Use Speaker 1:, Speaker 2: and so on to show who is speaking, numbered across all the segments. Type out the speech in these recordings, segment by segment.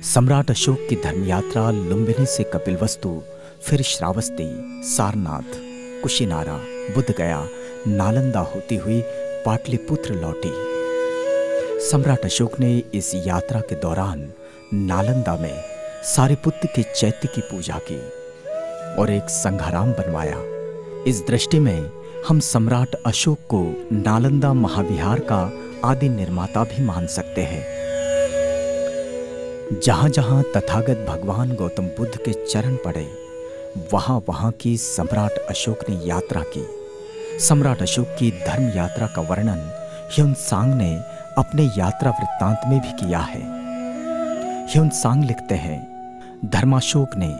Speaker 1: सम्राट अशोक की धर्म यात्रा लुम्बिनी से कपिलवस्तु, फिर श्रावस्ती, सारनाथ, कुशीनारा, बुद्धगया, नालंदा होती हुई पाटलिपुत्र लौटी। सम्राट अशोक ने इस यात्रा के दौरान नालंदा में सारिपुत्र के चैत्य की पूजा की और एक संघाराम बनवाया। इस दृष्टि में हम सम्राट अशोक को नालंदा महाविहार का आदि निर्माता भी मान सकते हैं। जहां जहां तथागत भगवान गौतम बुद्ध के चरण पड़े, वहां वहां की सम्राट अशोक ने यात्रा की। सम्राट अशोक की धर्म यात्रा का वर्णन ह्युनसांग ने अपने यात्रा वृत्तांत में भी किया है। ह्युनसांग लिखते हैं, धर्माशोक ने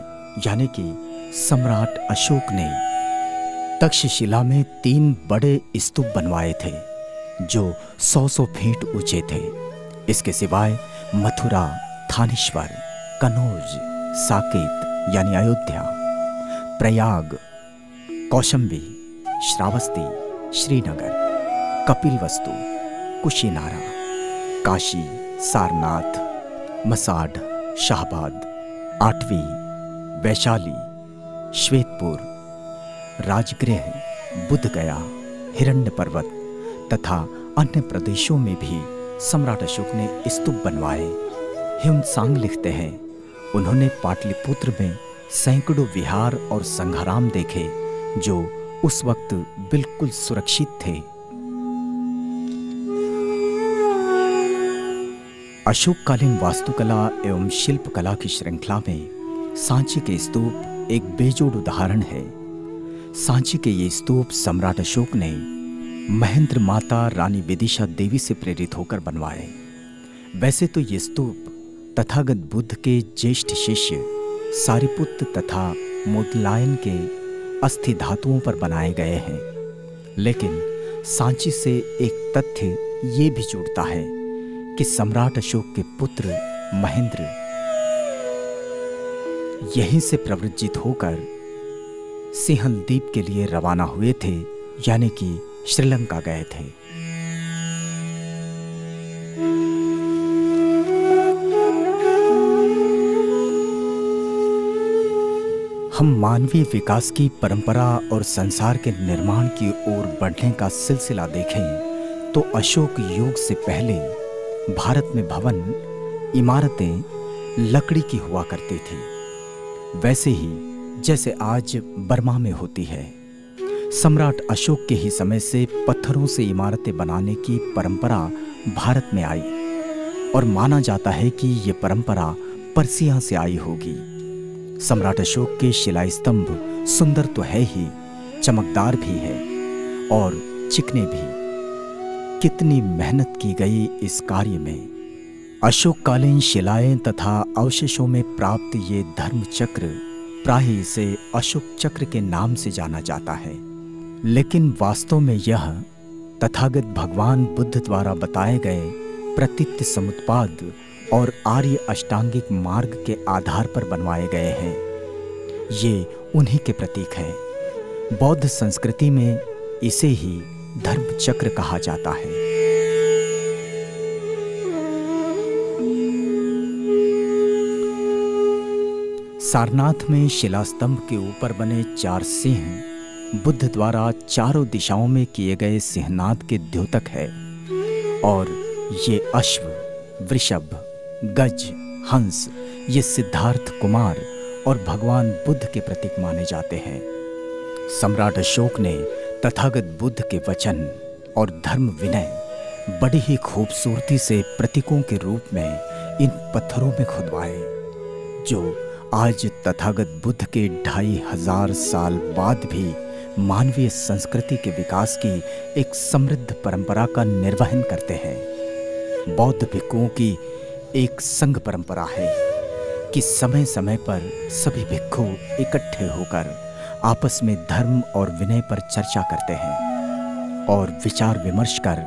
Speaker 1: यानी कि सम्राट अशोक ने तक्षशिला में 3 बड़े स्तूप बनवाए थे जो 100 फीट ऊंचे थे। इसके सिवाय मथुरा, थानेश्वर, कनौज, साकेत यानी अयोध्या, प्रयाग, कौशंबी, श्रावस्ती, श्रीनगर, कपिलवस्तु, कुशीनारा, काशी, सारनाथ, मसाढ़, शाहबाद, आठवी, वैशाली, श्वेतपुर, राजगृह, बुद्धगया, हिरण्य पर्वत तथा अन्य प्रदेशों में भी सम्राट अशोक ने स्तूप बनवाए। ह्युनसांग लिखते हैं, उन्होंने पाटलिपुत्र में सैकड़ों विहार और संघाराम देखे जो उस वक्त बिल्कुल सुरक्षित थे। अशोककालीन वास्तुकला एवं शिल्पकला की श्रृंखला में सांची के स्तूप एक बेजोड़ उदाहरण है। सांची के ये स्तूप सम्राट अशोक ने महेंद्र माता रानी विदिशा देवी से प्रेरित होकर बनवाए। वैसे तो ये स्तूप तथागत बुद्ध के ज्येष्ठ शिष्य सारिपुत्र तथा मोदलायन के अस्थि धातुओं पर बनाए गए हैं, लेकिन सांची से एक तथ्य ये भी जुड़ता है कि सम्राट अशोक के पुत्र महेंद्र यहीं से प्रव्रजित होकर सिंहल द्वीप के लिए रवाना हुए थे, यानी कि श्रीलंका गए थे। हम मानवीय विकास की परंपरा और संसार के निर्माण की ओर बढ़ने का सिलसिला देखें तो अशोक युग से पहले भारत में भवन, इमारतें लकड़ी की हुआ करती थी, वैसे ही जैसे आज बर्मा में होती है। सम्राट अशोक के ही समय से पत्थरों से इमारतें बनाने की परंपरा भारत में आई और माना जाता है कि ये परंपरा पर्सिया से आई होगी। सम्राट अशोक के शिलास्तंभ सुंदर तो है ही, चमकदार भी है और चिकने भी। कितनी मेहनत की गई इस कार्य में। अशोककालीन शिलाएं तथा अवशेषों में प्राप्त ये धर्म चक्र, प्राय इसे अशोक चक्र के नाम से जाना जाता है, लेकिन वास्तव में यह तथागत भगवान बुद्ध द्वारा बताए गए प्रतित्य समुत्पाद और आर्य अष्टांगिक मार्ग के आधार पर बनवाए गए हैं। ये उन्हीं के प्रतीक हैं। बौद्ध संस्कृति में इसे ही धर्म चक्र कहा जाता है। सारनाथ में शिलास्तंभ के ऊपर बने 4 सिंह बुद्ध द्वारा चारों दिशाओं में किए गए सिंहनाद के द्योतक है और ये अश्व, वृषभ, गज, हंस ये सिद्धार्थ कुमार और भगवान बुद्ध के प्रतीक माने जाते हैं। सम्राट अशोक ने तथागत बुद्ध के वचन और धर्म विनय बड़ी ही खूबसूरती से प्रतीकों के रूप में इन पत्थरों में खुदवाए, जो आज तथागत बुद्ध के 2500 साल बाद भी मानवीय संस्कृति के विकास की एक समृद्ध परंपरा का निर्वहन करते हैं। बौद्ध भिक्षुओं की एक संघ परंपरा है कि समय समय पर सभी भिक्षु इकट्ठे होकर आपस में धर्म और विनय पर चर्चा करते हैं और विचार विमर्श कर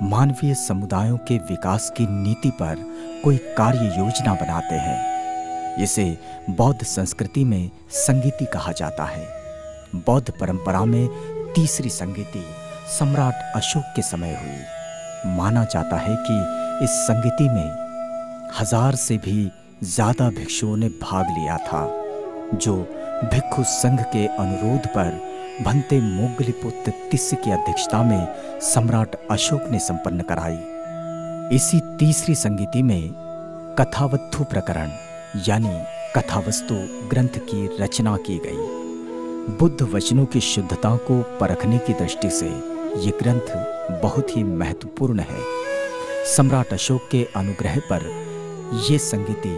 Speaker 1: मानवीय समुदायों के विकास की नीति पर कोई कार्य योजना बनाते हैं। इसे बौद्ध संस्कृति में संगीति कहा जाता है। बौद्ध परंपरा में तीसरी संगीति सम्राट अशोक के समय हुई। माना जाता है कि इस संगीति में 1000 से भी ज्यादा भिक्षुओं ने भाग लिया था, जो भिक्षु संघ के अनुरोध पर भंते मोगलीपुत्र तिस्स की अध्यक्षता में सम्राट अशोक ने संपन्न कराई। इसी तीसरी संगीति में कथावस्तु प्रकरण यानी कथावस्तु ग्रंथ की रचना की गई। बुद्ध वचनों की शुद्धता को परखने की दृष्टि से ये ग्रंथ बहुत ही महत्वपूर्ण है। सम्राट अशोक के अनुग्रह पर ये संगीति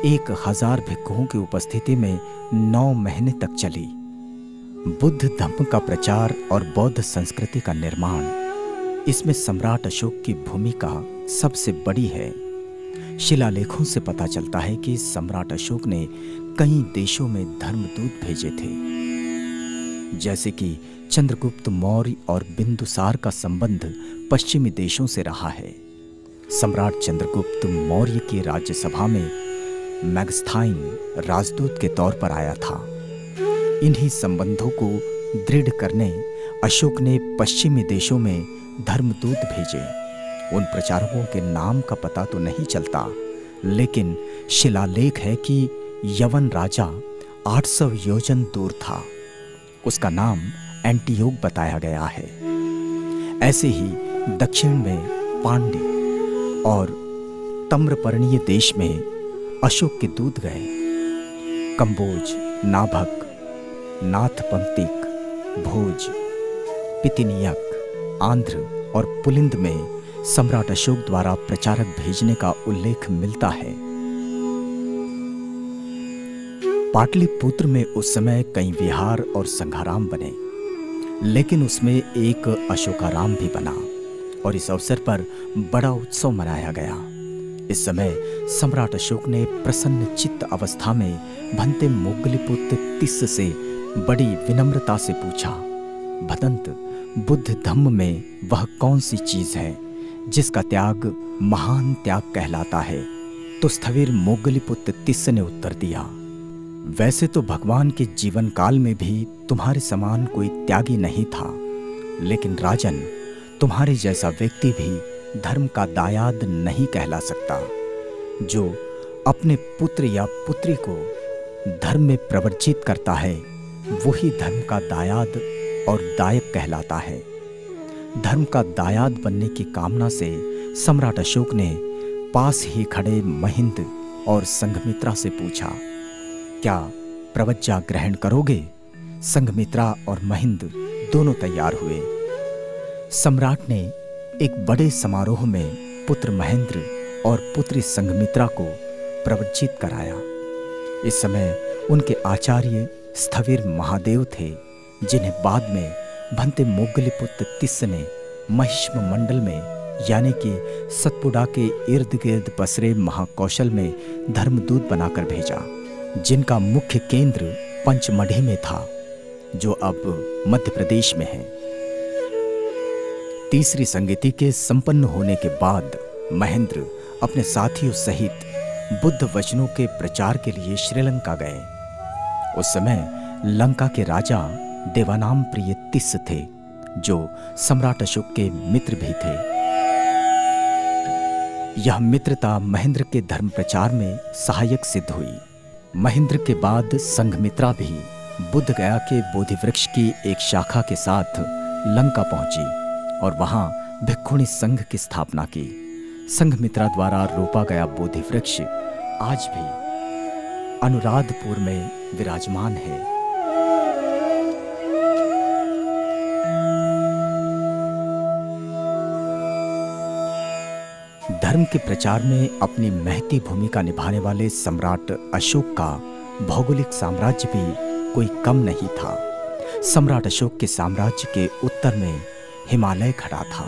Speaker 1: 1000 भिक्षुओं की उपस्थिति में 9 महीने तक चली। बुद्ध धम्म का प्रचार और बौद्ध संस्कृति का निर्माण, इसमें सम्राट अशोक की भूमिका सबसे बड़ी है। शिलालेखों से पता चलता है कि सम्राट अशोक ने कई देशों में धर्मदूत भेजे थे, जैसे कि चंद्रगुप्त मौर्य और बिंदुसार का संबंध पश्चिमी देशों से रहा है। सम्राट चंद्रगुप्त मौर्य की राज्यसभा में मैगस्थाइन राजदूत के तौर पर आया था। इन्हीं संबंधों को दृढ़ करने अशोक ने पश्चिमी देशों में धर्मदूत भेजे। उन प्रचारकों के नाम का पता तो नहीं चलता, लेकिन शिलालेख है कि यवन राजा 800 योजन दूर था। उसका नाम एंटियोक बताया गया है। ऐसे ही दक्षिण में पांड्य और ताम्रपर्णीय देश में अशोक के दूत गए। कंबोज, नाभक, नाथपंक्तिक, भोज, पितिनियक, आंध्र और पुलिंद में सम्राट अशोक द्वारा प्रचारक भेजने का उल्लेख मिलता है। पाटलिपुत्र में उस समय कई विहार और संघाराम बने, लेकिन उसमें एक अशोकाराम भी बना और इस अवसर पर बड़ा उत्सव मनाया गया। इस समय सम्राट अशोक ने प्रसन्न चित्त अवस्था में भंते मोगलीपुत्र तिस्स से बड़ी विनम्रता से पूछा, भदंत, बुद्ध धम्म में वह कौन सी चीज है जिसका त्याग महान त्याग कहलाता है? तो स्थविर मोगलीपुत्र तिस्स ने उत्तर दिया, वैसे तो भगवान के जीवन काल में भी तुम्हारे समान कोई त्यागी नहीं था, लेकिन राजन, तुम्हारे जैसा व्यक्ति भी धर्म का दायाद नहीं कहला सकता। जो अपने पुत्र या पुत्री को धर्म में प्रवर्जित करता है, वही धर्म का दायाद और दायक कहलाता है। धर्म का दायाद बनने की कामना से सम्राट अशोक ने पास ही खड़े महिंद और संघमित्रा से पूछा, क्या प्रवज्जा ग्रहण करोगे? संघमित्रा और महिंद दोनों तैयार हुए। सम्राट ने एक बड़े समारोह में पुत्र महेंद्र और पुत्री संघमित्रा को प्रवज्जित कराया। इस समय उनके आचार्य स्थविर महादेव थे, जिन्हें बाद में भंते मोगलीपुत्र तिस्स ने महिष्म मंडल में यानी कि सतपुड़ा के इर्द गिर्द पसरे महाकौशल में धर्मदूत बनाकर भेजा, जिनका मुख्य केंद्र पंचमढ़ी में था, जो अब मध्य प्रदेश में है। तीसरी संगीति के संपन्न होने के बाद महेंद्र अपने साथियों सहित बुद्ध वचनों के प्रचार के लिए श्रीलंका गए। उस समय लंका के राजा देवानाम प्रिय तिस्स थे, जो सम्राट अशोक के मित्र भी थे। यह मित्रता महेंद्र के धर्म प्रचार में सहायक सिद्ध हुई। महेंद्र के बाद संघमित्रा भी बुद्ध गया के बोधि वृक्ष की एक शाखा के साथ लंका पहुंची और वहां भिक्षुणी संघ की स्थापना की। संघमित्रा द्वारा रोपा गया बोधि वृक्ष आज भी अनुराधपुर में विराजमान है। धर्म के प्रचार में अपनी महती भूमिका निभाने वाले सम्राट अशोक का भौगोलिक साम्राज्य भी कोई कम नहीं था। सम्राट अशोक के साम्राज्य के उत्तर में हिमालय खड़ा था,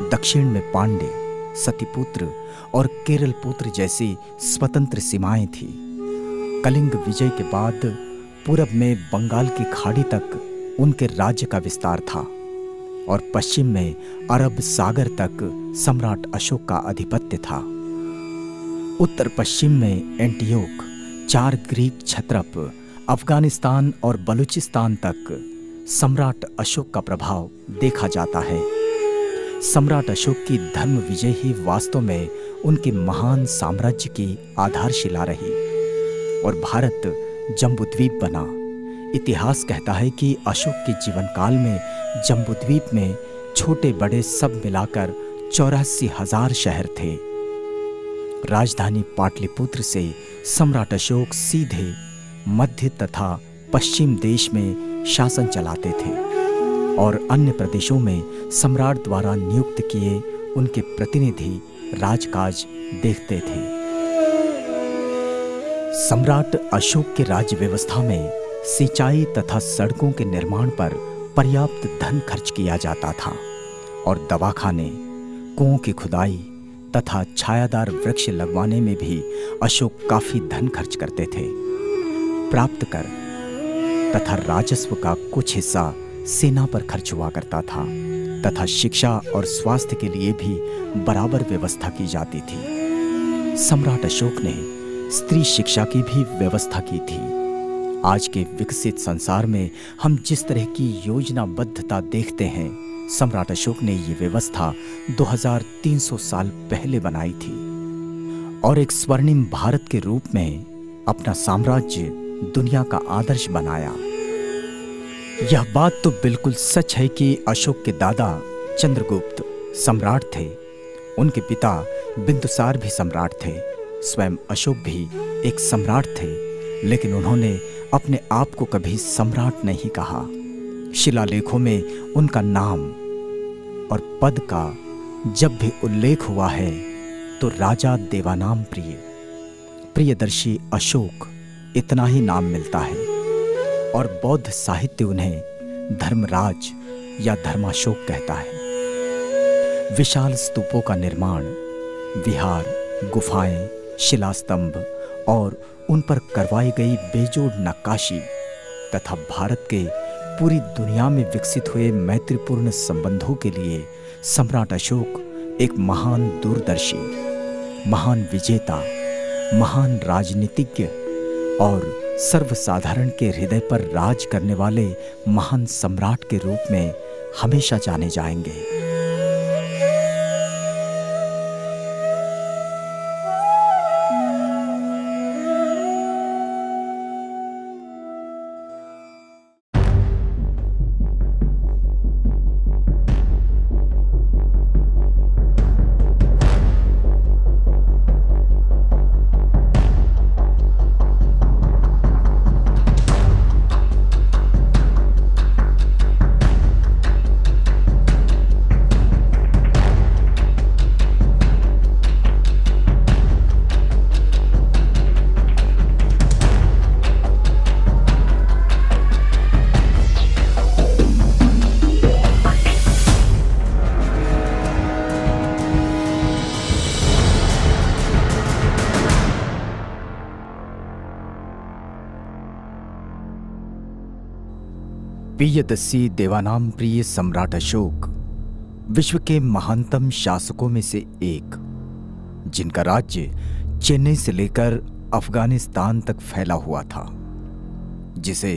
Speaker 1: दक्षिण में पांड्य, सतीपुत्र और केरलपुत्र जैसी स्वतंत्र सीमाएं थी। कलिंग विजय के बाद पूरब में बंगाल की खाड़ी तक उनके राज्य का विस्तार था और पश्चिम में अरब सागर तक सम्राट अशोक का आधिपत्य था। उत्तर पश्चिम में एंटियोक, 4 ग्रीक क्षत्रप, अफगानिस्तान और बलूचिस्तान तक सम्राट अशोक का प्रभाव देखा जाता है। सम्राट अशोक की धर्म विजय ही वास्तव में उनके महान साम्राज्य की आधारशिला रही और भारत जम्बूद्वीप बना। इतिहास कहता है कि अशोक के जीवन काल में जम्बूद्वीप में छोटे बड़े सब मिलाकर 84,000 शहर थे। राजधानी पाटलिपुत्र से सम्राट अशोक सीधे मध्य तथा पश्चिम देश में शासन चलाते थे और अन्य प्रदेशों में सम्राट द्वारा नियुक्त किए उनके प्रतिनिधि राजकाज देखते थे। सम्राट अशोक के राज्य व्यवस्था में सिंचाई तथा सड़कों के निर्माण पर पर्याप्त धन खर्च किया जाता था और दवाखाने, कुओं की खुदाई तथा छायादार वृक्ष लगवाने में भी अशोक काफी धन खर्च करते थे। प्राप्त कर तथा राजस्व का कुछ हिस्सा सेना पर खर्च हुआ करता था तथा शिक्षा और स्वास्थ्य के लिए भी बराबर व्यवस्था की जाती थी। सम्राट अशोक ने स्त्री शिक्षा की भी व्यवस्था की थी। आज के विकसित संसार में हम जिस तरह की योजनाबद्धता देखते हैं, सम्राट अशोक ने ये व्यवस्था 2300 साल पहले बनाई थी और एक स्वर्णिम भारत के रूप में अपना साम्राज्य दुनिया का आदर्श बनाया। यह बात तो बिल्कुल सच है कि अशोक के दादा चंद्रगुप्त सम्राट थे, उनके पिता बिंदुसार भी सम्राट थे, स्वयं अशोक भी एक सम्राट थे, लेकिन उन्होंने अपने आप को कभी सम्राट नहीं कहा। शिलालेखों में उनका नाम और पद का जब भी उल्लेख हुआ है तो राजा देवानाम प्रियदर्शी अशोक इतना ही नाम मिलता है और बौद्ध साहित्य उन्हें धर्मराज या धर्माशोक कहता है। विशाल स्तूपों का निर्माण, विहार, गुफाएं, शिलास्तंभ और उन पर करवाई गई बेजोड़ नक्काशी तथा भारत के पूरी दुनिया में विकसित हुए मैत्रीपूर्ण संबंधों के लिए सम्राट अशोक एक महान दूरदर्शी, महान विजेता, महान राजनीतिज्ञ और सर्वसाधारण के हृदय पर राज करने वाले महान सम्राट के रूप में हमेशा जाने जाएंगे। प्रियदर्शी देवानाम प्रिय सम्राट अशोक विश्व के महानतम शासकों में से एक, जिनका राज्य चेन्नई से लेकर अफगानिस्तान तक फैला हुआ था, जिसे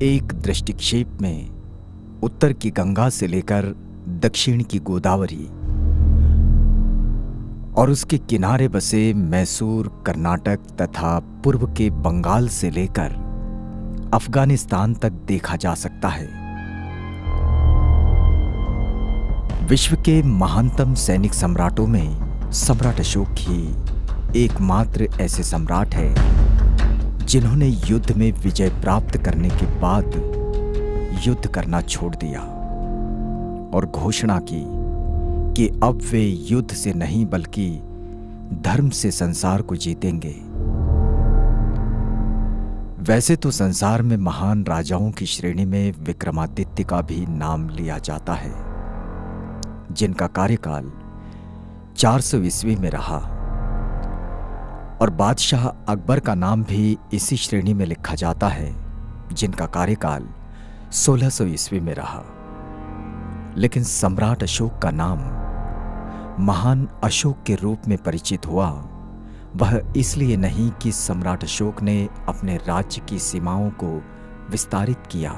Speaker 1: एक दृष्टिक्षेप में उत्तर की गंगा से लेकर दक्षिण की गोदावरी और उसके किनारे बसे मैसूर, कर्नाटक तथा पूर्व के बंगाल से लेकर अफगानिस्तान तक देखा जा सकता है। विश्व के महानतम सैनिक सम्राटों में सम्राट अशोक ही एकमात्र ऐसे सम्राट हैं जिन्होंने युद्ध में विजय प्राप्त करने के बाद युद्ध करना छोड़ दिया और घोषणा की कि अब वे युद्ध से नहीं बल्कि धर्म से संसार को जीतेंगे। वैसे तो संसार में महान राजाओं की श्रेणी में विक्रमादित्य का भी नाम लिया जाता है, जिनका कार्यकाल 400 ईस्वी में रहा, और बादशाह अकबर का नाम भी इसी श्रेणी में लिखा जाता है, जिनका कार्यकाल 1600 ईस्वी में रहा। लेकिन सम्राट अशोक का नाम महान अशोक के रूप में परिचित हुआ, वह इसलिए नहीं कि सम्राट अशोक ने अपने राज्य की सीमाओं को विस्तारित किया,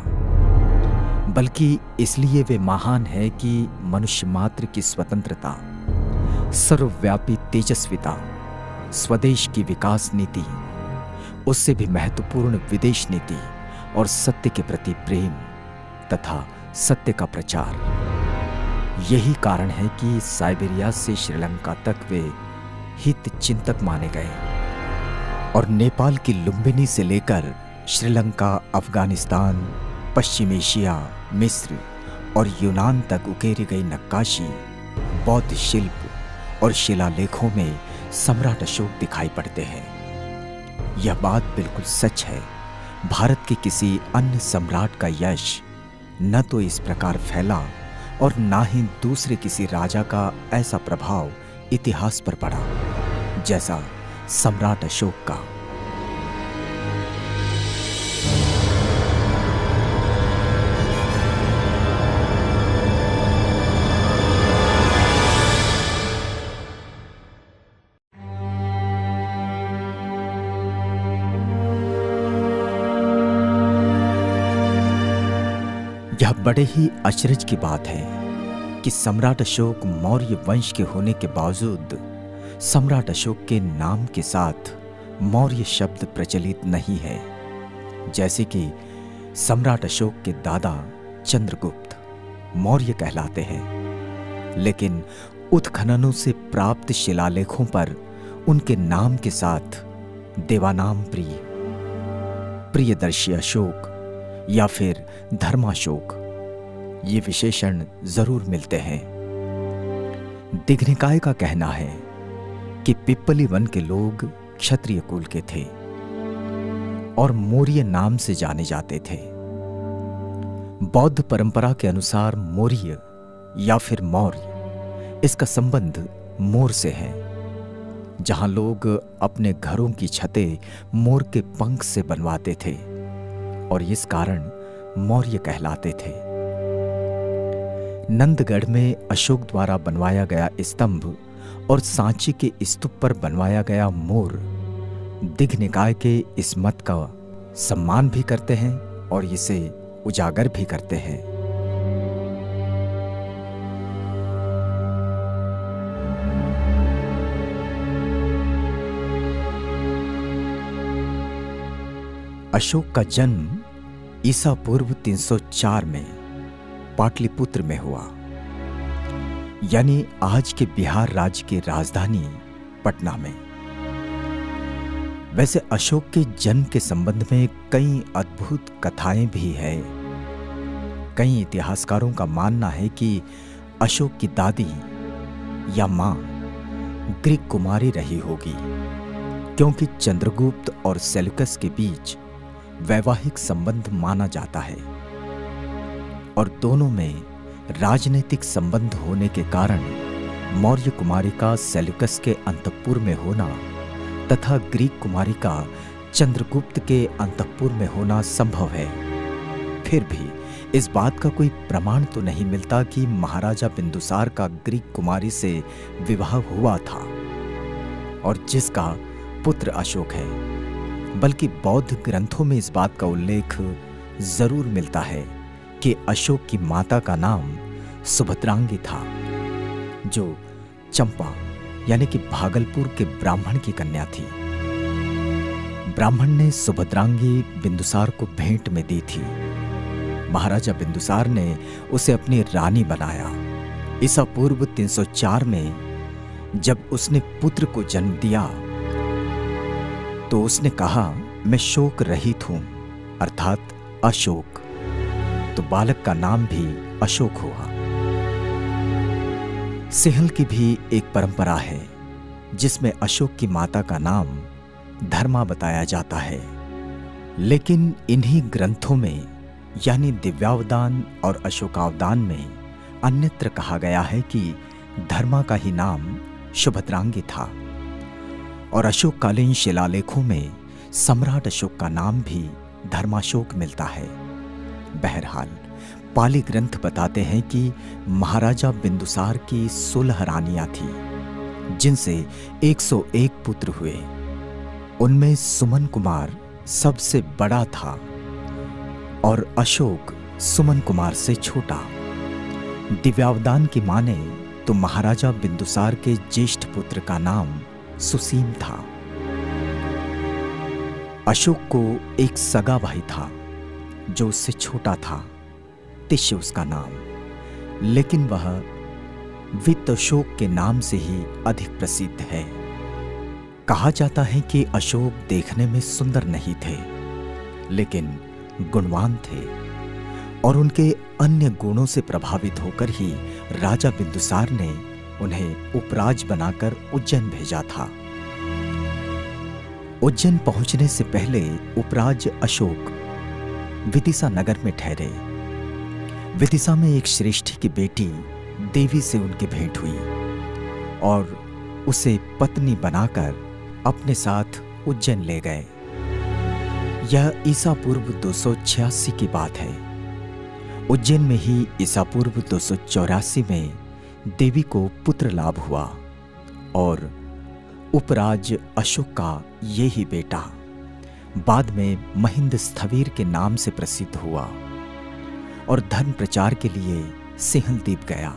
Speaker 1: बल्कि इसलिए वे महान है कि मनुष्य मात्र की स्वतंत्रता, सर्वव्यापी तेजस्विता, स्वदेश की विकास नीति, उससे भी महत्वपूर्ण विदेश नीति और सत्य के प्रति प्रेम तथा सत्य का प्रचार, यही कारण है कि साइबेरिया से श्रीलंका तक वे हित चिंतक माने गए और नेपाल की लुम्बिनी से लेकर श्रीलंका, अफगानिस्तान, पश्चिम एशिया, मिस्र और यूनान तक उकेरी गई नक्काशी, बौद्ध शिल्प और शिलालेखों में सम्राट अशोक दिखाई पड़ते हैं। यह बात बिल्कुल सच है, भारत के किसी अन्य सम्राट का यश न तो इस प्रकार फैला और ना ही दूसरे किसी राजा का ऐसा प्रभाव इतिहास पर पड़ा जैसा सम्राट अशोक का। यह बड़े ही अचरज की बात है कि सम्राट अशोक मौर्य वंश के होने के बावजूद सम्राट अशोक के नाम के साथ मौर्य शब्द प्रचलित नहीं है। जैसे कि सम्राट अशोक के दादा चंद्रगुप्त मौर्य कहलाते हैं, लेकिन उत्खननों से प्राप्त शिलालेखों पर उनके नाम के साथ देवानाम प्रिय, प्रियदर्शी अशोक या फिर धर्माशोक ये विशेषण जरूर मिलते हैं। दिघनिकाय का कहना है कि पिप्पली वन के लोग क्षत्रिय कुल के थे और मौर्य नाम से जाने जाते थे। बौद्ध परंपरा के अनुसार मौर्य या फिर मौर्य, इसका संबंध मोर से है, जहां लोग अपने घरों की छतें मोर के पंख से बनवाते थे और इस कारण मौर्य कहलाते थे। नंदगढ़ में अशोक द्वारा बनवाया गया स्तंभ और सांची के स्तूप पर बनवाया गया मोर दिघनिकाय के इस मत का सम्मान भी करते हैं और इसे उजागर भी करते हैं। अशोक का जन्म ईसा पूर्व 304 में पाटलिपुत्र में हुआ, यानी आज के बिहार राज्य की राजधानी पटना में। वैसे अशोक के जन्म के संबंध में कई अद्भुत कथाएं भी हैं। कई इतिहासकारों का मानना है कि अशोक की दादी या मां ग्रीक कुमारी रही होगी, क्योंकि चंद्रगुप्त और सेल्यूकस के बीच वैवाहिक संबंध माना जाता है और दोनों में राजनीतिक संबंध होने के कारण मौर्य कुमारी का सेल्यूकस के अंतःपुर में होना तथा ग्रीक कुमारी का चंद्रगुप्त के अंतःपुर में होना संभव है। फिर भी इस बात का कोई प्रमाण तो नहीं मिलता कि महाराजा बिंदुसार का ग्रीक कुमारी से विवाह हुआ था और जिसका पुत्र अशोक है, बल्कि बौद्ध ग्रंथों में इस बात का उल्लेख जरूर मिलता है कि अशोक की माता का नाम सुभद्रांगी था, जो चंपा यानी कि भागलपुर के ब्राह्मण की कन्या थी। ब्राह्मण ने सुभद्रांगी बिंदुसार को भेंट में दी थी। महाराजा बिंदुसार ने उसे अपनी रानी बनाया। ईसा पूर्व 304 में जब उसने पुत्र को जन्म दिया तो उसने कहा, मैं शोक रहित हूं, अर्थात अशोक। तो बालक का नाम भी अशोक हुआ। सिंहल की भी एक परंपरा है जिसमें अशोक की माता का नाम धर्मा बताया जाता है, लेकिन इन्हीं ग्रंथों में यानी दिव्यावदान और अशोकावदान में अन्यत्र कहा गया है कि धर्मा का ही नाम सुभद्रांगी था और अशोककालीन शिलालेखों में सम्राट अशोक का नाम भी धर्माशोक मिलता है। बहरहाल पाली ग्रंथ बताते हैं कि महाराजा बिंदुसार की 16 रानियां थीं, जिनसे 101 पुत्र हुए। उनमें सुमन कुमार सबसे बड़ा था और अशोक सुमन कुमार से छोटा। दिव्यावदान की माने तो महाराजा बिंदुसार के ज्येष्ठ पुत्र का नाम सुसीम था। अशोक को एक सगा भाई था जो उससे छोटा था, तिष्य उसका नाम, लेकिन वह वित्त अशोक के नाम से ही अधिक प्रसिद्ध है। कहा जाता है कि अशोक देखने में सुंदर नहीं थे, लेकिन गुणवान थे और उनके अन्य गुणों से प्रभावित होकर ही राजा बिंदुसार ने उन्हें उपराज बनाकर उज्जैन भेजा था। उज्जैन पहुंचने से पहले उपराज अशोक विदिशा नगर में ठहरे। विदिशा में एक श्रेष्ठी की बेटी देवी से उनकी भेंट हुई और उसे पत्नी बनाकर अपने साथ उज्जैन ले गए। यह ईसा पूर्व 286 की बात है। उज्जैन में ही ईसा पूर्व 284 में देवी को पुत्र लाभ हुआ और उपराज अशोक का ये ही बेटा बाद में महिंद स्थवीर के नाम से प्रसिद्ध हुआ और धर्म प्रचार के लिए सिंहलदीप गया।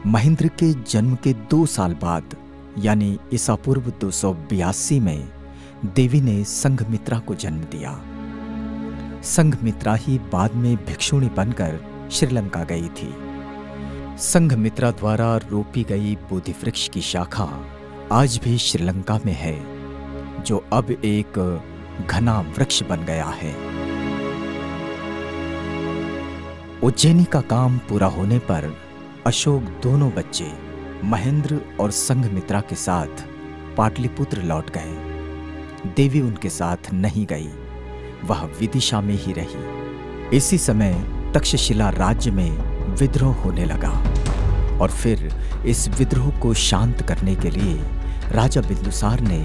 Speaker 1: महेंद्र के जन्म के 2 साल बाद यानी ईसा पूर्व 282 में देवी ने संघमित्रा को जन्म दिया। संघमित्रा ही बाद में भिक्षुणी बनकर श्रीलंका गई थी। संघमित्रा द्वारा रोपी गई बोधि वृक्ष की शाखा आज भी श्रीलंका में है, जो अब एक घना वृक्ष बन गया है। उज्जैनी का काम पूरा होने पर अशोक दोनों बच्चे महेंद्र और संघमित्रा के साथ पाटलिपुत्र लौट गए। देवी उनके साथ नहीं गई, वह विदिशा में ही रही। इसी समय तक्षशिला राज्य में विद्रोह होने लगा और फिर इस विद्रोह को शांत करने के लिए राजा बिंदुसार ने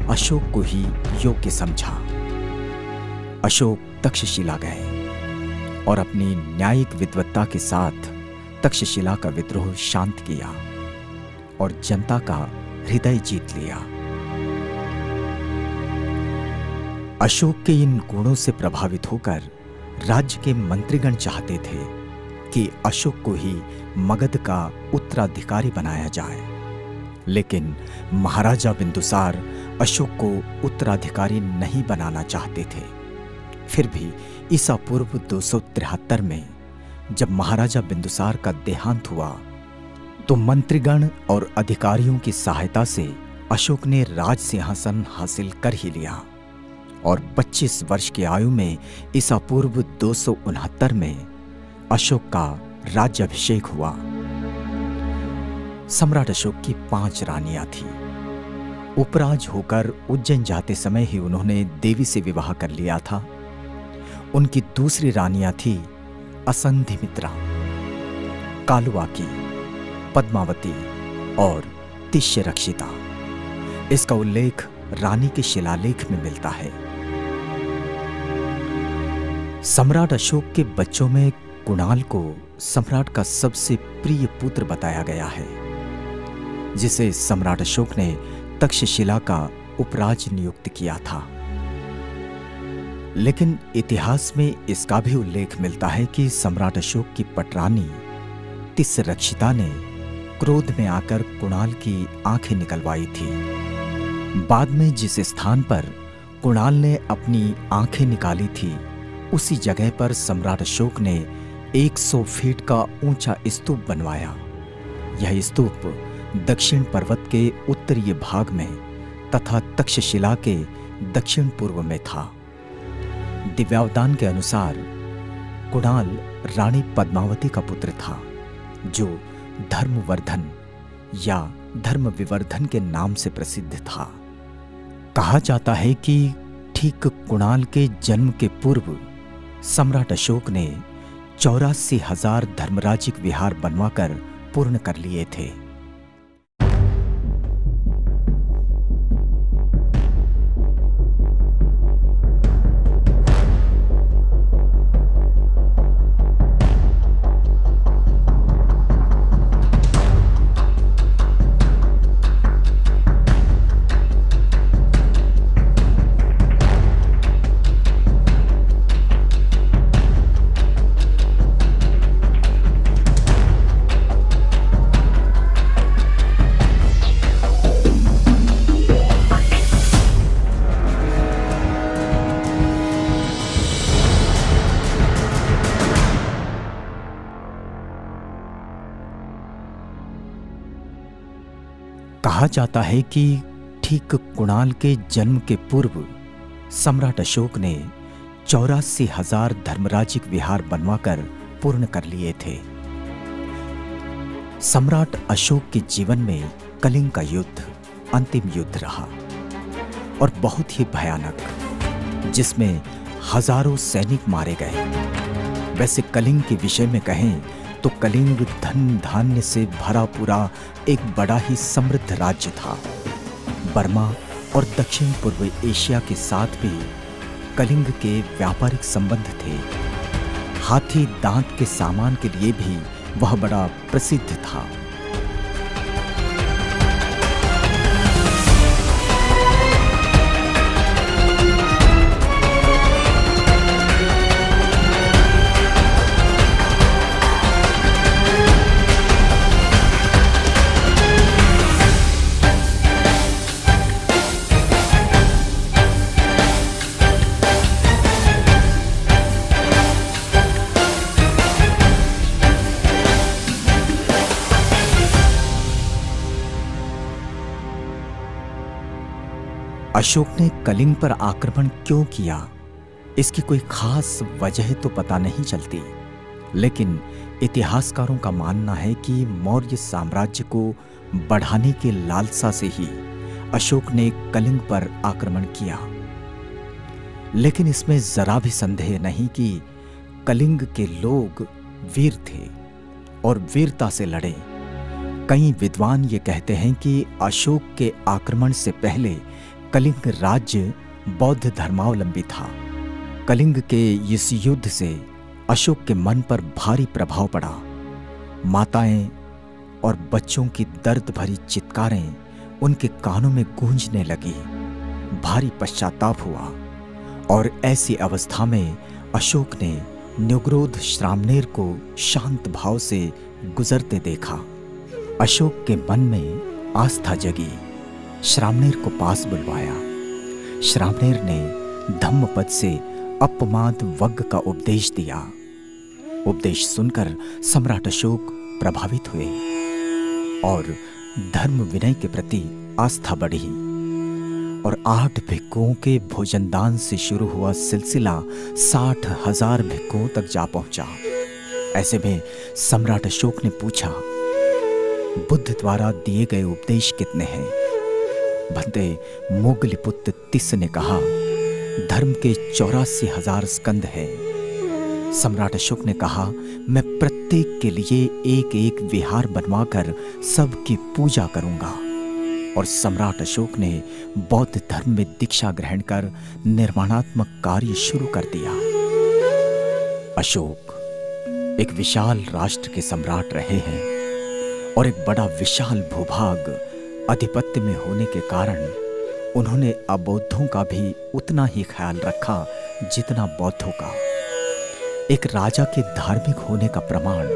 Speaker 1: अशोक को ही योग्य समझा। अशोक तक्षशिला गए और अपनी न्यायिक विद्वत्ता के साथ तक्षशिला का विद्रोह शांत किया और जनता का हृदय जीत लिया। अशोक के इन गुणों से प्रभावित होकर राज्य के मंत्रीगण चाहते थे कि अशोक को ही मगध का उत्तराधिकारी बनाया जाए, लेकिन महाराजा बिंदुसार अशोक को उत्तराधिकारी नहीं बनाना चाहते थे। फिर भी ईसा पूर्व 273 में जब महाराजा बिंदुसार का देहांत हुआ तो मंत्रीगण और अधिकारियों की सहायता से अशोक ने राज सिंहासन हासिल कर ही लिया और 25 वर्ष की आयु में ईसा पूर्व 269 में अशोक का राज्याभिषेक हुआ। सम्राट अशोक की 5 रानियां थीं। उपराज होकर उज्जैन जाते समय ही उन्होंने देवी से विवाह कर लिया था। उनकी दूसरी रानियां थी असंधिमित्रा, कालुवाकी, पद्मावती और तिष्यरक्षिता। इसका उल्लेख रानी के शिलालेख में मिलता है। सम्राट अशोक के बच्चों में कुणाल को सम्राट का सबसे प्रिय पुत्र बताया गया है, जिसे सम्राट अशोक ने तक्षशिला का उपराज नियुक्त किया था। लेकिन इतिहास में इसका भी उल्लेख मिलता है कि सम्राट अशोक की पटरानी तिष्यरक्षिता ने क्रोध में आकर कुणाल की आंखें निकलवाई थी। बाद में जिस स्थान पर कुणाल ने अपनी आंखें निकाली थी, उसी जगह पर सम्राट अशोक ने 100 फीट का ऊंचा स्तूप बनवाया। यह स्तूप दक्षिण पर्वत के उत्तरीय भाग में तथा तक्षशिला के दक्षिण पूर्व में था। दिव्यावदान के अनुसार कुणाल रानी पद्मावती का पुत्र था, जो धर्मवर्धन या धर्म विवर्धन के नाम से प्रसिद्ध था। कहा जाता है कि ठीक कुणाल के जन्म के पूर्व सम्राट अशोक ने 84,000 धर्मराजिक विहार बनवाकर पूर्ण कर लिए थे। कहा जाता है कि ठीक कुणाल के जन्म के पूर्व सम्राट अशोक ने 84,000 धर्मराजिक विहार बनवाकर पूर्ण कर लिए थे। सम्राट अशोक के जीवन में कलिंग का युद्ध अंतिम युद्ध रहा और बहुत ही भयानक, जिसमें हजारों सैनिक मारे गए। वैसे कलिंग के विषय में कहें तो कलिंग धन धान्य से भरा पूरा एक बड़ा ही समृद्ध राज्य था। बर्मा और दक्षिण पूर्व एशिया के साथ भी कलिंग के व्यापारिक संबंध थे। हाथी दांत के सामान के लिए भी वह बड़ा प्रसिद्ध था। अशोक ने कलिंग पर आक्रमण क्यों किया, इसकी कोई खास वजह तो पता नहीं चलती, लेकिन इतिहासकारों का मानना है कि मौर्य साम्राज्य को बढ़ाने की लालसा से ही अशोक ने कलिंग पर आक्रमण किया। लेकिन इसमें जरा भी संदेह नहीं कि कलिंग के लोग वीर थे और वीरता से लड़े। कई विद्वान ये कहते हैं कि अशोक के आक्रमण से पहले कलिंग राज्य बौद्ध धर्मावलंबी था। कलिंग के इस युद्ध से अशोक के मन पर भारी प्रभाव पड़ा। माताएं और बच्चों की दर्द भरी चित्कारें उनके कानों में गूंजने लगी। भारी पश्चाताप हुआ और ऐसी अवस्था में अशोक ने न्युग्रोध श्रामणेर को शांत भाव से गुजरते देखा। अशोक के मन में आस्था जगी। श्रामणेर को पास बुलवाया। श्रामणेर ने धम्मपद से अपमाद वग्ग का उपदेश दिया। उपदेश सुनकर सम्राट अशोक प्रभावित हुए और धर्म विनय के प्रति आस्था बढ़ी और 8 भिक्षुओं के भोजनदान से शुरू हुआ सिलसिला 60,000 भिक्षुओं तक जा पहुंचा। ऐसे में सम्राट अशोक ने पूछा, बुद्ध द्वारा दिए गए उपदेश कितने हैं? भंते मोगलीपुत्र तिस ने कहा, धर्म के 84,000 स्कंद है। सम्राट अशोक ने कहा, मैं प्रत्येक के लिए एक एक विहार बनवाकर सबकी पूजा करूंगा। और सम्राट अशोक ने बौद्ध धर्म में दीक्षा ग्रहण कर निर्माणात्मक कार्य शुरू कर दिया। अशोक एक विशाल राष्ट्र के सम्राट रहे हैं और एक बड़ा विशाल भूभाग आधिपत्य में होने के कारण उन्होंने अबौद्धों का भी उतना ही ख्याल रखा जितना बौद्धों का। एक राजा के धार्मिक होने का प्रमाण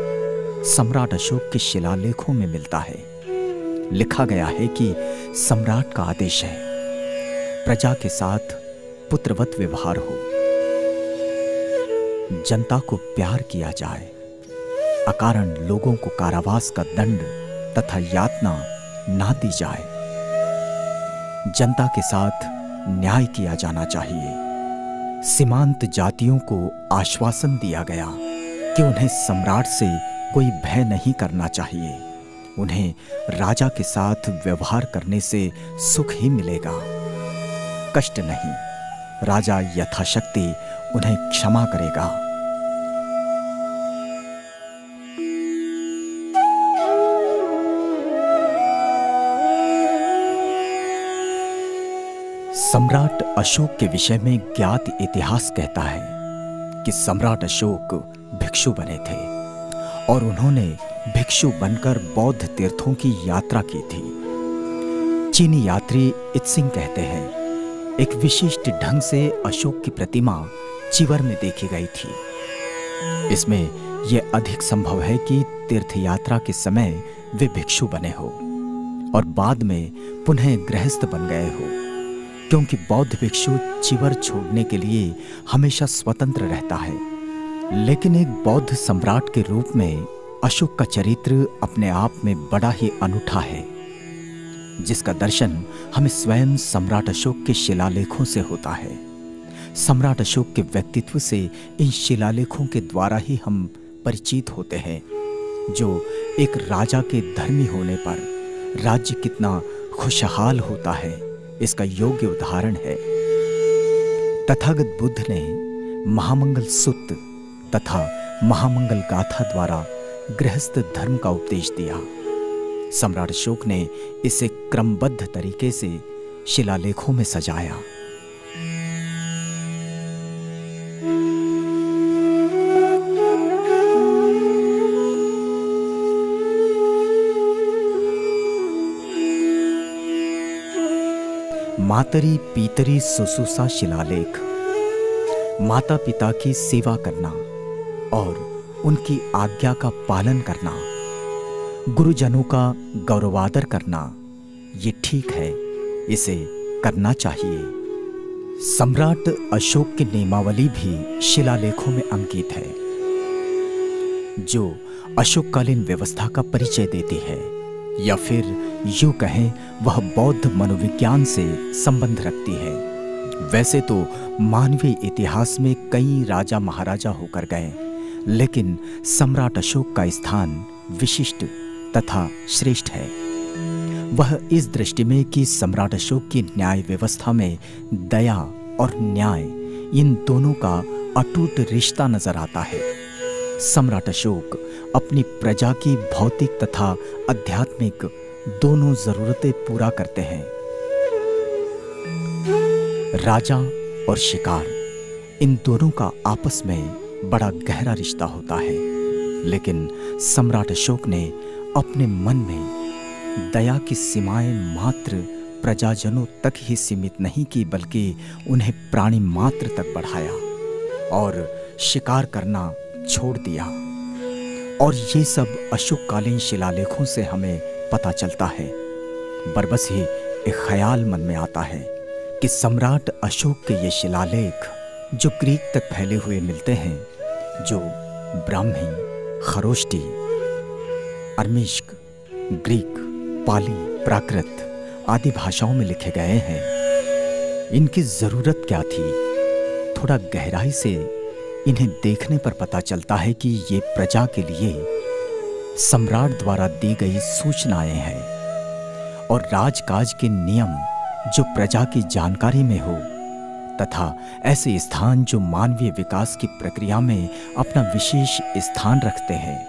Speaker 1: सम्राट अशोक के शिलालेखों में मिलता है। लिखा गया है कि सम्राट का आदेश है, प्रजा के साथ पुत्रवत व्यवहार हो, जनता को प्यार किया जाए, अकारण लोगों को कारावास का दंड तथा यातना ना दी जाए, जनता के साथ न्याय किया जाना चाहिए। सीमांत जातियों को आश्वासन दिया गया कि उन्हें सम्राट से कोई भय नहीं करना चाहिए, उन्हें राजा के साथ व्यवहार करने से सुख ही मिलेगा, कष्ट नहीं। राजा यथाशक्ति उन्हें क्षमा करेगा। सम्राट अशोक के विषय में ज्ञात इतिहास कहता है कि सम्राट अशोक भिक्षु बने थे और उन्होंने भिक्षु बनकर बौद्ध तीर्थों की यात्रा की थी। चीनी यात्री इत्सिंग कहते हैं, एक विशिष्ट ढंग से अशोक की प्रतिमा चिवर में देखी गई थी। इसमें यह अधिक संभव है कि तीर्थ यात्रा के समय वे भिक्षु बने हो और बाद में पुनः गृहस्थ बन गए हो, क्योंकि बौद्ध भिक्षु चिवर छोड़ने के लिए हमेशा स्वतंत्र रहता है। लेकिन एक बौद्ध सम्राट के रूप में अशोक का चरित्र अपने आप में बड़ा ही अनूठा है। जिसका दर्शन हमें स्वयं सम्राट अशोक के शिलालेखों से होता है। सम्राट अशोक के व्यक्तित्व से इन शिलालेखों के द्वारा ही हम परिचित होते हैं, जो एक राजा के धर्मी होने पर राज्य कितना खुशहाल होता है इसका योग्य उदाहरण है। तथागत बुद्ध ने महामंगल सूत्र तथा महामंगल गाथा द्वारा गृहस्थ धर्म का उपदेश दिया। सम्राट अशोक ने इसे क्रमबद्ध तरीके से शिलालेखों में सजाया। मातरी पीतरी सुसुसा शिलालेख। माता पिता की सेवा करना और उनकी आज्ञा का पालन करना, गुरुजनों का गौरवादर करना, ये ठीक है, इसे करना चाहिए। सम्राट अशोक की नियमावली भी शिलालेखों में अंकित है, जो अशोककालीन व्यवस्था का परिचय देती है, या फिर यूं कहें वह बौद्ध मनोविज्ञान से संबंध रखती है। वैसे तो मानवीय इतिहास में कई राजा महाराजा होकर गए, लेकिन सम्राट अशोक का स्थान विशिष्ट तथा श्रेष्ठ है। वह इस दृष्टि में कि सम्राट अशोक की न्याय व्यवस्था में दया और न्याय, इन दोनों का अटूट रिश्ता नजर आता है। सम्राट अशोक अपनी प्रजा की भौतिक तथा आध्यात्मिक दोनों जरूरतें पूरा करते हैं। राजा और शिकार, इन दोनों का आपस में बड़ा गहरा रिश्ता होता है, लेकिन सम्राट अशोक ने अपने मन में दया की सीमाएं मात्र प्रजाजनों तक ही सीमित नहीं की, बल्कि उन्हें प्राणी मात्र तक बढ़ाया और शिकार करना छोड़ दिया। और ये सब अशोककालीन शिलालेखों से हमें पता चलता है। बरबस ही एक ख्याल मन में आता है कि सम्राट अशोक के ये शिलालेख जो ग्रीक तक फैले हुए मिलते हैं, जो ब्राह्मी, खरोष्टी, अर्मिश्क, ग्रीक, पाली, प्राकृत आदि भाषाओं में लिखे गए हैं, इनकी जरूरत क्या थी? थोड़ा गहराई से इन्हें देखने पर पता चलता है कि ये प्रजा के लिए सम्राट द्वारा दी गई सूचनाएं हैं और राजकाज के नियम जो प्रजा की जानकारी में हो, तथा ऐसे स्थान जो मानवीय विकास की प्रक्रिया में अपना विशेष स्थान रखते हैं,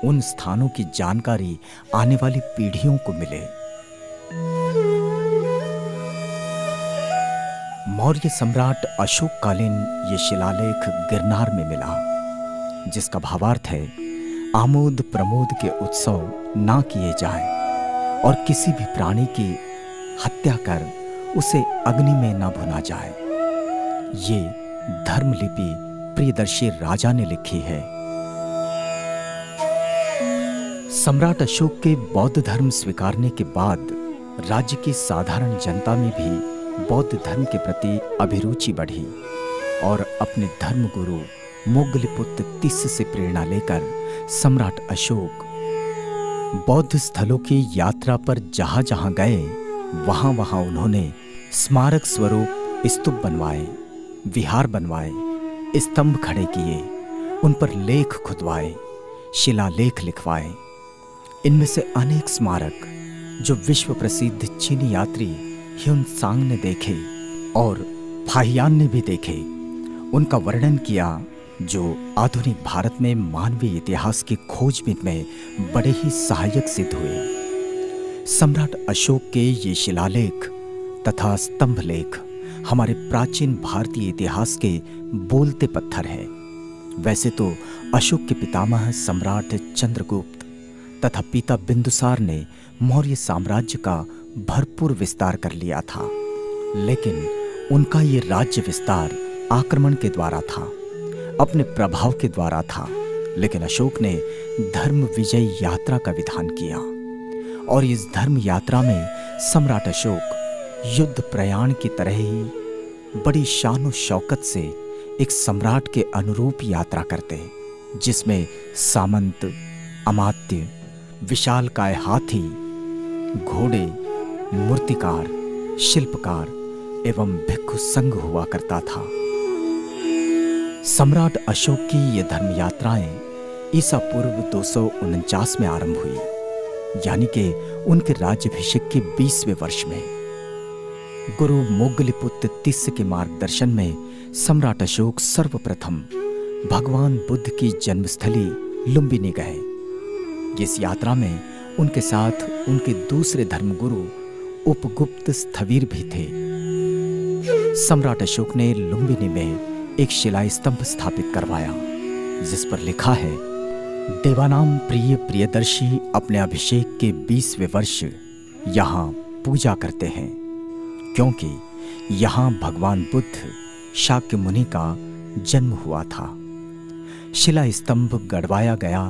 Speaker 1: उन स्थानों की जानकारी आने वाली पीढ़ियों को मिले। मौर्य सम्राट अशोककालीन ये शिलालेख गिरनार में मिला, जिसका भावार्थ है आमोद प्रमोद के उत्सव ना किए जाए और किसी भी प्राणी की हत्या कर उसे अग्नि में ना भुना जाए। ये धर्मलिपि प्रियदर्शी राजा ने लिखी है। सम्राट अशोक के बौद्ध धर्म स्वीकारने के बाद राज्य की साधारण जनता में भी बौद्ध धर्म के प्रति अभिरुचि बढ़ी और अपने धर्म गुरु मोगलिपुत्र तिस्स से प्रेरणा लेकर सम्राट अशोक बौद्ध स्थलों की यात्रा पर जहां जहां गए, वहां वहां उन्होंने स्मारक स्वरूप स्तूप बनवाए, विहार बनवाए, स्तंभ खड़े किए, उन पर लेख खुदवाए, शिलालेख लिखवाए। इनमें से अनेक स्मारक जो विश्व प्रसिद्ध चीनी यात्री ह्युनसांग ने देखे और फाहियान ने भी देखे, उनका वर्णन किया, जो आधुनिक भारत में मानवीय इतिहास की खोजबीन में बड़े ही सहायक सिद्ध हुए। सम्राट अशोक के ये शिलालेख तथा स्तंभ लेख हमारे प्राचीन भारतीय इतिहास के बोलते पत्थर हैं। वैसे तो अशोक के पितामह सम्राट चंद्रगुप्त तथा पिता बिंदुसार ने मौर्य साम्राज्य का भरपूर विस्तार कर लिया था, लेकिन उनका ये राज्य विस्तार आक्रमण के द्वारा था, अपने प्रभाव के द्वारा था। लेकिन अशोक ने धर्म विजय यात्रा का विधान किया और इस धर्म यात्रा में सम्राट अशोक युद्ध प्रयाण की तरह ही बड़ी शान और शौकत से एक सम्राट के अनुरूप यात्रा करते, जिसमें सामंत, अमात्य, विशालकाय हाथी, घोड़े, मूर्तिकार, शिल्पकार एवं भिक्षु संघ हुआ करता था। सम्राट अशोक की ये धर्म यात्राएं ईसा पूर्व 249 में आरंभ हुई, यानी कि उनके राज्याभिषेक के 20वें वर्ष में। गुरु मोग्गलीपुत्र तिस्स के मार्गदर्शन में सम्राट अशोक सर्वप्रथम भगवान बुद्ध की जन्मस्थली लुम्बिनी गए। इस यात्रा में उनके साथ उनके दूसरे धर्मगुरु उपगुप्त स्थविर भी थे। सम्राट अशोक ने लुम्बिनी में एक शिला स्तंभ स्थापित करवाया, जिस पर लिखा है, देवानाम प्रिय प्रियदर्शी अपने अभिषेक के 20वें वर्ष यहाँ पूजा करते हैं, क्योंकि यहाँ भगवान बुद्ध शाक्य मुनि का जन्म हुआ था। शिला स्तंभ गड़वाया गया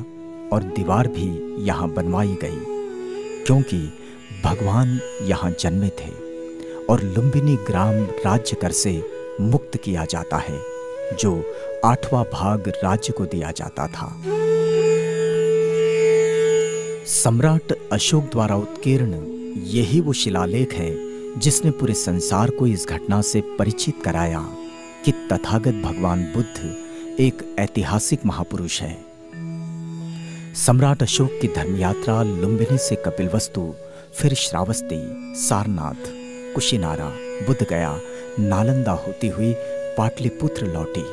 Speaker 1: और दीवार भी यहाँ बनवाई गई, क्योंकि भगवान यहाँ जन्मे थे और लुम्बिनी ग्राम राज्य कर से मुक्त किया जाता है, जो 8वां भाग राज्य को दिया जाता था। सम्राट अशोक द्वारा उत्कीर्ण यही वो शिलालेख है जिसने पूरे संसार को इस घटना से परिचित कराया कि तथागत भगवान बुद्ध एक ऐतिहासिक महापुरुष है। सम्राट अशोक की धर्मयात्रा लुम्बिनी से कपिलवस्तु, फिर श्रावस्ती, सारनाथ, कुशिनारा, बुद्धगया, नालंदा होती हुई पाटलिपुत्र लौटी।